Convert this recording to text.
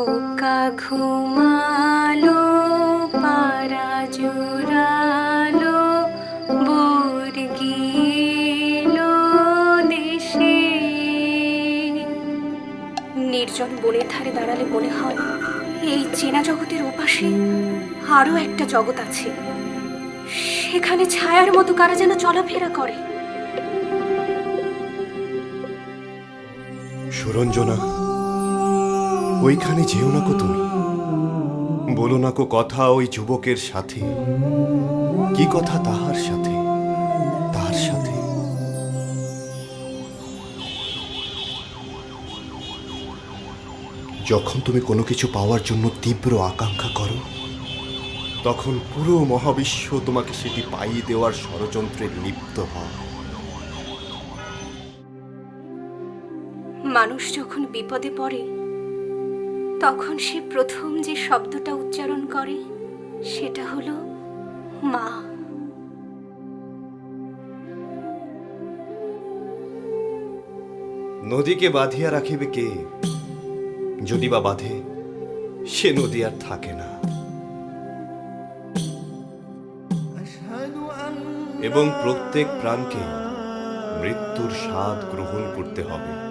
খোকা ঘুমালো, পাড়া জোড়ালো, বোর গিয়েলো দেশে। নির্জন বনের ধারে দাঁড়ালে মনে হয় এই চেনা জগতের ওপাশে আরো একটা জগৎ আছে। সেখানে ছায়ার মতো কারা যেন চলাফেরা করে। সুরঞ্জনা, ওইখানে যেও না কো তুমি। বলো না কো কথা ওই যুবকের সাথে। কি কথা তাহার সাথে, তার সাথে? যখন তুমি কোনো কিছু পাওয়ার জন্য তীব্র আকাঙ্ক্ষা করো, তখন পুরো মহাবিশ্ব তোমাকে সেটি পাইয়ে দেওয়ার ষড়যন্ত্রে লিপ্ত হয়। মানুষ যখন বিপদে পড়ে, তখন সে প্রথম যে শব্দটা উচ্চারণ করে সেটা হলো মা। নদীকে বাঁধিয়া রাখিবে কে? যদি বা বাঁধে, সে নদী আর থাকে না। এবং প্রত্যেক প্রাণকে মৃত্যুর স্বাদ গ্রহণ করতে হবে।